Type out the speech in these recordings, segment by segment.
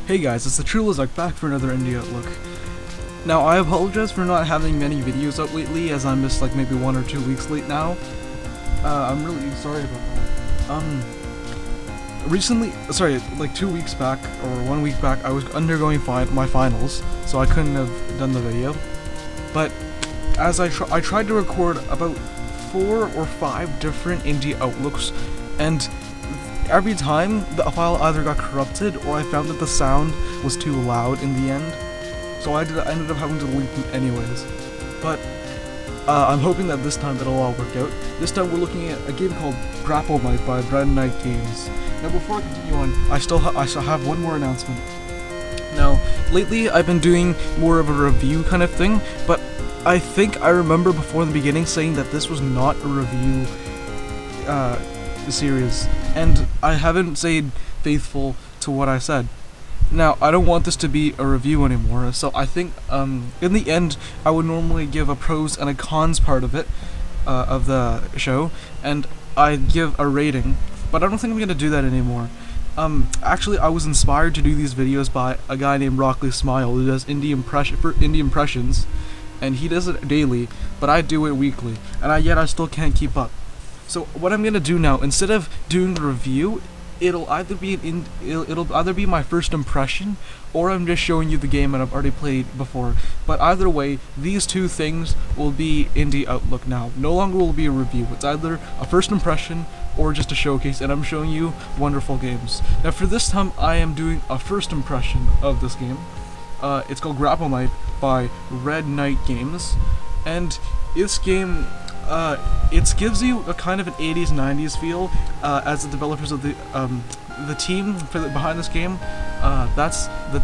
Hey guys, it's TheTrueLasec back for another indie outlook. Now, I apologize for not having many videos out lately, as I missed like maybe 1 or 2 weeks late now. I'm really sorry about that. Recently, like 2 weeks back, or 1 week back, I was undergoing my finals, so I couldn't have done the video. But, as I tried to record about 4 or 5 different indie outlooks, and every time, the file either got corrupted, or I found that the sound was too loud in the end, so I ended up having to delete them anyways. But, I'm hoping that this time it'll all work out. This time we're looking at a game called Grapple Knight by Grapple Knight Games. Now before I continue on, I still have one more announcement. Now, lately I've been doing more of a review kind of thing, but I think I remember before the beginning saying that this was not a review series, and I haven't stayed faithful to what I said. Now, I don't want this to be a review anymore, so I think, in the end, I would normally give a pros and a cons part of it, of the show, and I'd give a rating, but I don't think I'm gonna do that anymore. Actually, I was inspired to do these videos by a guy named Rockley Smile, who does indie impressions, and he does it daily, but I do it weekly, and yet I still can't keep up. So what I'm gonna do now, instead of doing the review, it'll either be my first impression, or I'm just showing you the game and I've already played before. But either way, these two things will be indie outlook now. No longer will it be a review. It's either a first impression or just a showcase, and I'm showing you wonderful games. Now for this time, I am doing a first impression of this game. It's called Grapple Knight by Grapple Knight Games, and this game, it gives you a kind of an 80s, 90s feel, as the developers of the team behind this game. That's the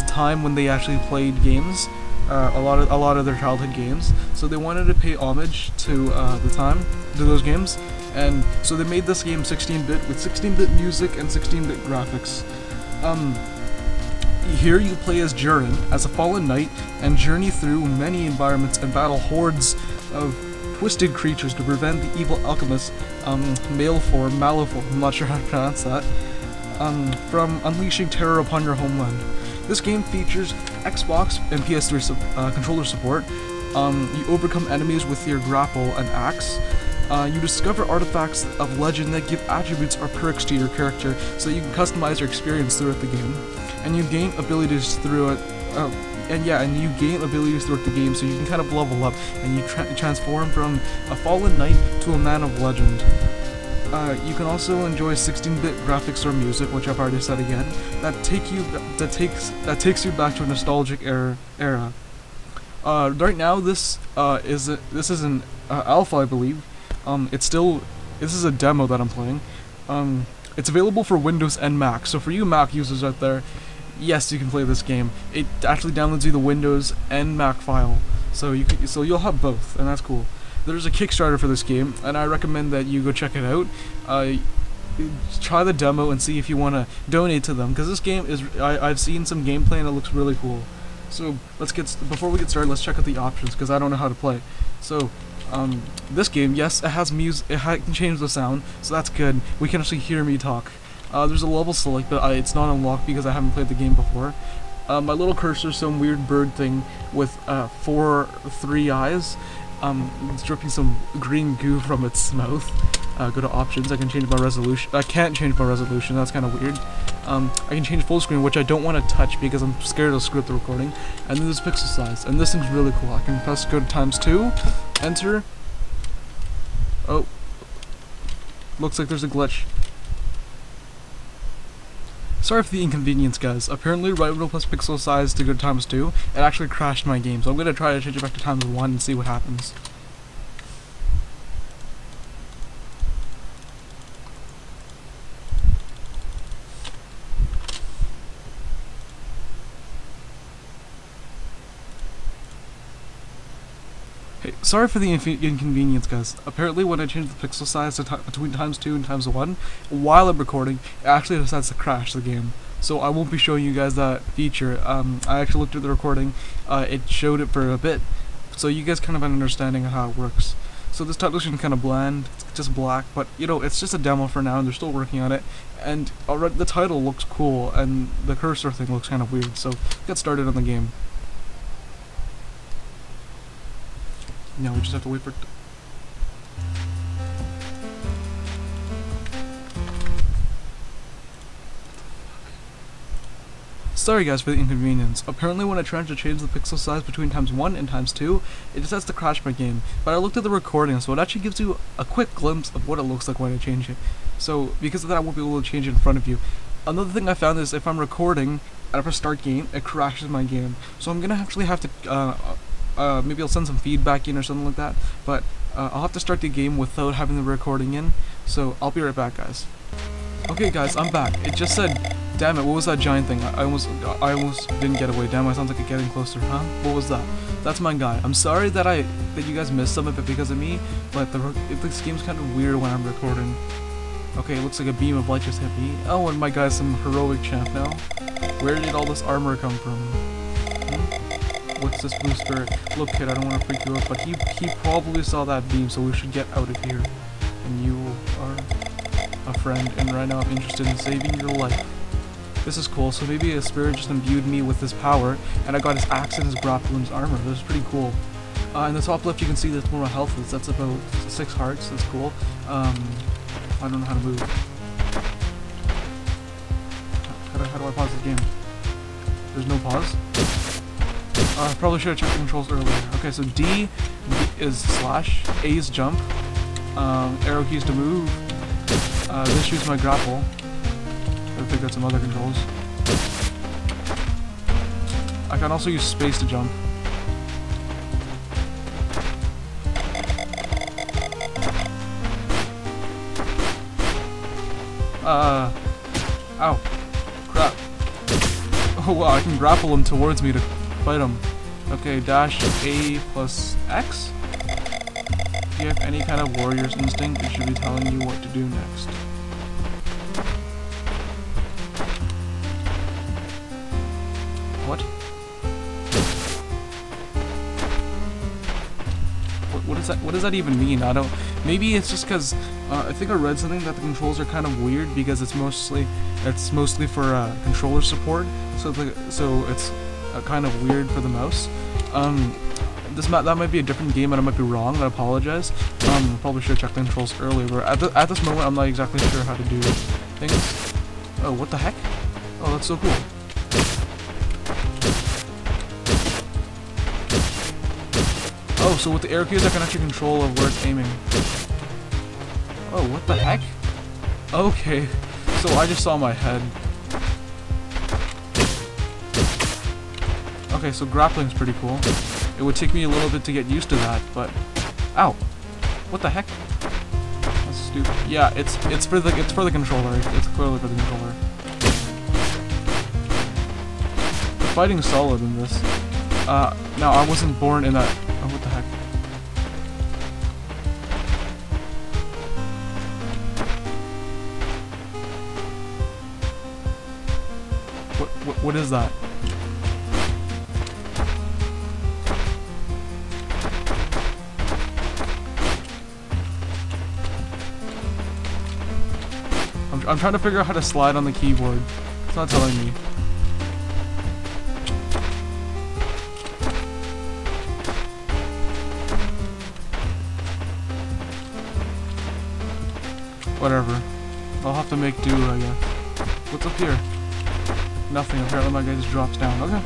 time when they actually played games, a lot of their childhood games. So they wanted to pay homage to those games, and so they made this game 16-bit with 16-bit music and 16-bit graphics. Here you play as Durin, as a fallen knight, and journey through many environments and battle hordes of twisted creatures to prevent the evil alchemist, Maleform, I'm not sure how to pronounce that, from unleashing terror upon your homeland. This game features Xbox and PS3 controller support. You overcome enemies with your grapple and axe. You discover artifacts of legend that give attributes or perks to your character, so that you can customize your experience throughout the game. And you gain abilities throughout the game, so you can kind of level up, and you transform from a fallen knight to a man of legend. You can also enjoy 16-bit graphics or music, which I've already said again, that takes you back to a nostalgic era. Right now, this is an alpha, I believe. This is a demo that I'm playing. It's available for Windows and Mac, so for you Mac users out there, yes, you can play this game. It actually downloads you the Windows and Mac file, so you'll have both, and that's cool. There's a Kickstarter for this game, and I recommend that you go check it out. Try the demo and see if you want to donate to them, because this game is I've seen some gameplay and it looks really cool. So before we get started, let's check out the options, because I don't know how to play. So this game, yes, it has music. It can change the sound, so that's good. We can actually hear me talk. There's a level select, but it's not unlocked because I haven't played the game before. My little cursor's some weird bird thing with three eyes. It's dripping some green goo from its mouth. Go to options. I can change my resolution. I can't change my resolution. That's kind of weird. I can change full screen, which I don't want to touch because I'm scared to screw up the recording. And then there's pixel size, and this thing's really cool. I can press go to ×2, enter. Oh, looks like there's a glitch. Sorry for the inconvenience, guys. Apparently, right when I press pixel size to go to ×2, it actually crashed my game. So I'm gonna try to change it back to ×1 and see what happens. Hey, sorry for the inconvenience, guys. Apparently, when I change the pixel size to between ×2 and ×1, while I'm recording, it actually decides to crash the game. So I won't be showing you guys that feature. I actually looked at the recording. It showed it for a bit, so you guys kind of have an understanding of how it works. So this title screen is kind of bland, it's just black, but you know, it's just a demo for now and they're still working on it, and already the title looks cool and the cursor thing looks kind of weird, so get started on the game. Now we just have to wait for it to... Sorry guys for the inconvenience. Apparently when I try to change the pixel size between ×1 and ×2, it just has to crash my game. But I looked at the recording, so it actually gives you a quick glimpse of what it looks like when I change it. So because of that I won't be able to change it in front of you. Another thing I found is if I'm recording and if I start game, it crashes my game. So I'm gonna actually have to maybe I'll send some feedback in or something like that. But I'll have to start the game without having the recording in. So I'll be right back guys. Okay guys, I'm back. It just said, damn it, what was that giant thing? I almost didn't get away. Damn, it sounds like it's getting closer, huh? What was that? That's my guy. I'm sorry that you guys missed some of it because of me, but this game's kind of weird when I'm recording. Okay, it looks like a beam of light just hit me. Oh, and my guy's some heroic champ now. Where did all this armor come from? What's this blue spirit? Look kid, I don't want to freak you out, but he probably saw that beam, so we should get out of here. And you are a friend, and right now I'm interested in saving your life. This is cool, so maybe a spirit just imbued me with this power, and I got his axe and his grapple and his armor. This is pretty cool. In the top left you can see that's where my health is. That's about 6 hearts, that's cool. I don't know how to move. How do I pause the game? There's no pause? I probably should have checked the controls earlier. Okay, so D is slash, A is jump, arrow keys to move, this shoots my grapple. Gotta figure out some other controls. I can also use space to jump. Ow. Crap. Oh wow, I can grapple him towards me to fight him. Okay, dash A plus X? If you have any kind of warrior's instinct, it should be telling you what to do next. What? What does that even mean? I don't... Maybe it's just because I think I read something that the controls are kind of weird because it's mostly for controller support. So it's kind of weird for the mouse. That might be a different game and I might be wrong. I apologize. Probably should have checked the controls earlier. But at this moment, I'm not exactly sure how to do things. Oh, what the heck? Oh, that's so cool. Oh, so with the arrow keys, I can actually control where it's aiming. Oh, what the heck? Okay, so I just saw my head. Okay, so grappling's pretty cool. It would take me a little bit to get used to that, but ow! What the heck? That's stupid. Yeah, it's for the controller. It's clearly for the controller. The fighting's solid in this. No, I wasn't born in that. Oh, what the heck? What is that? I'm trying to figure out how to slide on the keyboard. It's not telling me. Whatever. I'll have to make do, I guess. What's up here? Nothing. Apparently my guy just drops down. Okay.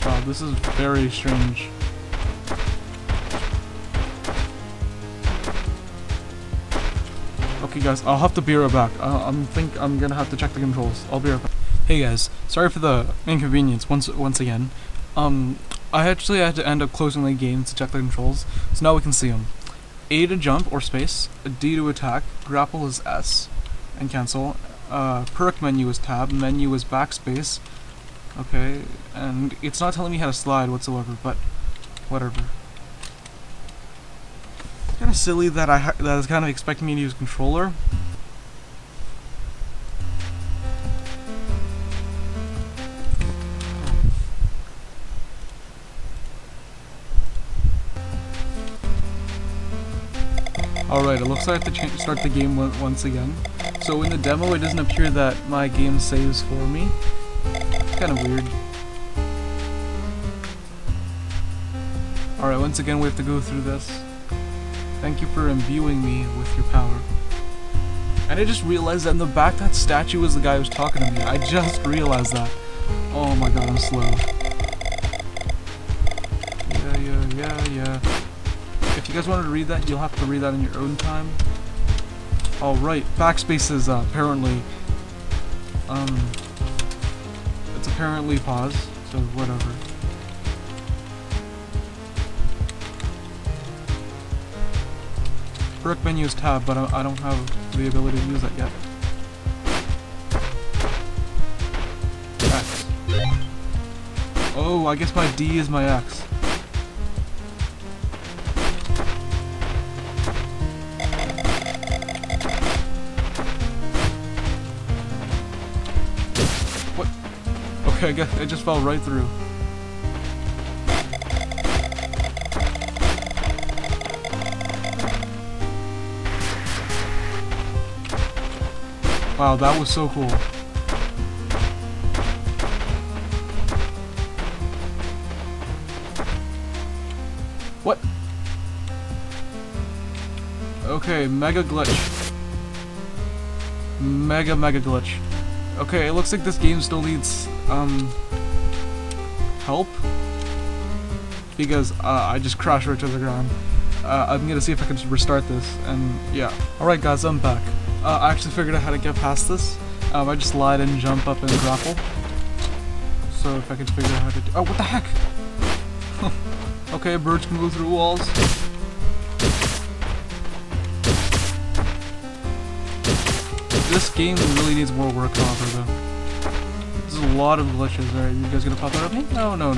Wow, this is very strange. Okay guys, I'll have to be right back. I'm gonna have to check the controls. I'll be right back. Hey guys, sorry for the inconvenience once again. I actually had to end up closing the game to check the controls, so now we can see them. A to jump or space, D to attack, grapple is S, and cancel. Perk menu is tab, menu is backspace. Okay, and it's not telling me how to slide whatsoever, but whatever. Kind of silly that that is kind of expecting me to use controller. Alright, it looks like I have to start the game once again. So in the demo, it doesn't appear that my game saves for me. It's kind of weird. Alright, once again we have to go through this. Thank you for imbuing me with your power. And I just realized that in the back that statue was the guy who was talking to me. I just realized that. Oh my god, I'm slow. Yeah. If you guys wanted to read that, you'll have to read that in your own time. Alright, backspace is apparently... it's apparently pause, so whatever. Brick menu is tab, but I don't have the ability to use that yet. X. Oh, I guess my D is my X. What? Okay, I guess it just fell right through. Wow, that was so cool. What? Okay, mega glitch. Mega glitch. Okay, it looks like this game still needs, help. Because, I just crashed right to the ground. I'm gonna see if I can restart this, and yeah. Alright guys, I'm back. I actually figured out how to get past this. I just slide and jump up and grapple. So if I can figure out how to do— oh, what the heck? Okay, birds can go through walls. This game really needs more work, however, though. There's a lot of glitches. Alright, you guys gonna pop out at me? No. Oh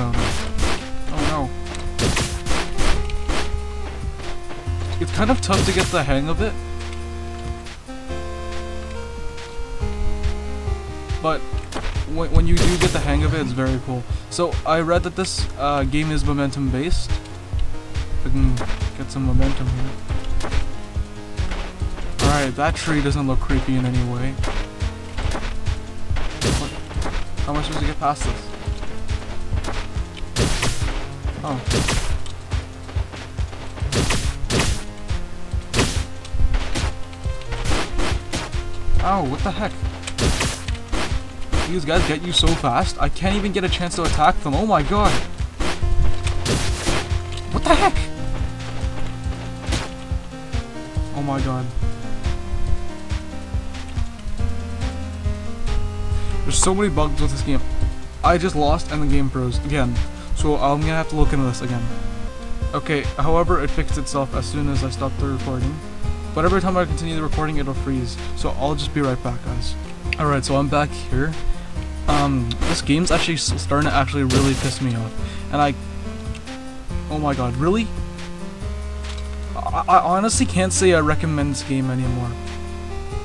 no. It's kind of tough to get the hang of it. But when you do get the hang of it, it's very cool. So I read that this game is momentum based. If I can get some momentum here. Alright, that tree doesn't look creepy in any way. What? How am I supposed to get past this? Oh. Ow, what the heck? These guys get you so fast, I can't even get a chance to attack them. Oh my god! What the heck? Oh my god. There's so many bugs with this game. I just lost and the game froze again. So I'm gonna have to look into this again. Okay, however, it fixed itself as soon as I stopped the recording. But every time I continue the recording, it'll freeze. So I'll just be right back, guys. Alright, so I'm back here. This game's actually starting to actually really piss me off. And oh my god, really? I honestly can't say I recommend this game anymore.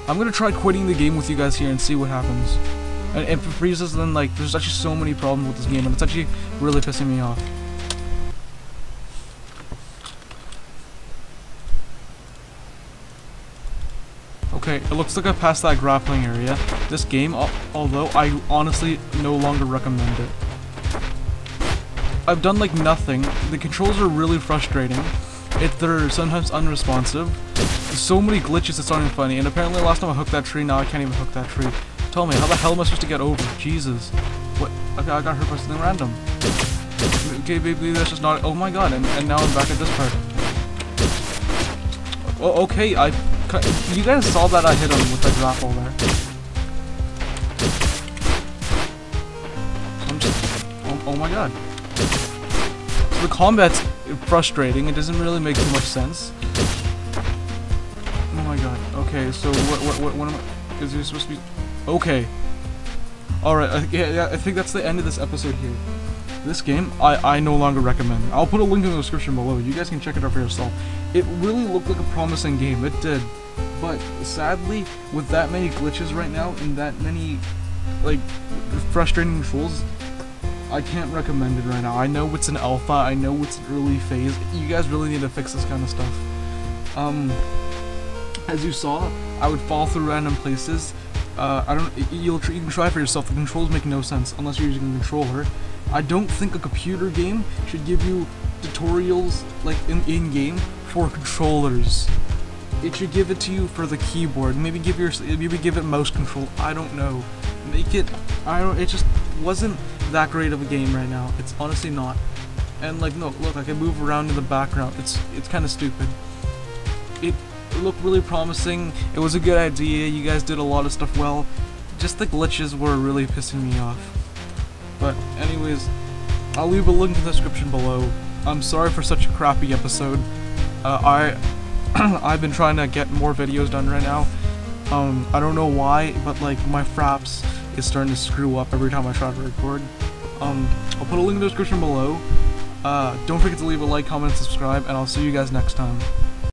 I'm gonna try quitting the game with you guys here and see what happens. And if it freezes, then like, there's actually so many problems with this game, and it's actually really pissing me off. Okay, it looks like I passed that grappling area. This game, although I honestly no longer recommend it. I've done like nothing. The controls are really frustrating. They're sometimes unresponsive. There's so many glitches, it's not even funny. And apparently last time I hooked that tree, now I can't even hook that tree. Tell me, how the hell am I supposed to get over? Jesus. What? Okay, I got hurt by something random. Okay, maybe that's just not— oh my god, and now I'm back at this part. Oh, okay, you guys saw that I hit him with the grapple there. Oh my god. So the combat's frustrating, it doesn't really make too much sense. Oh my god. Okay, so what am I— is he supposed to be— okay. Alright, yeah, I think that's the end of this episode here. This game, I no longer recommend. I'll put a link in the description below. You guys can check it out for yourself. It really looked like a promising game. It did. But sadly, with that many glitches right now and that many, like, frustrating controls, I can't recommend it right now. I know it's an alpha. I know it's an early phase. You guys really need to fix this kind of stuff. As you saw, I would fall through random places. You can try for yourself. The controls make no sense unless you're using a controller. I don't think a computer game should give you tutorials like in-game for controllers. It should give it to you for the keyboard. Maybe give it mouse control. I don't know. It just wasn't that great of a game right now. It's honestly not. And like, no, look, I can move around in the background. It's kind of stupid. It looked really promising. It was a good idea. You guys did a lot of stuff well. Just the glitches were really pissing me off. But anyways, I'll leave a link in the description below. I'm sorry for such a crappy episode. I've been trying to get more videos done right now. I don't know why, but like my Fraps is starting to screw up every time I try to record. I'll put a link in the description below. Don't forget to leave a like, comment, and subscribe, and I'll see you guys next time.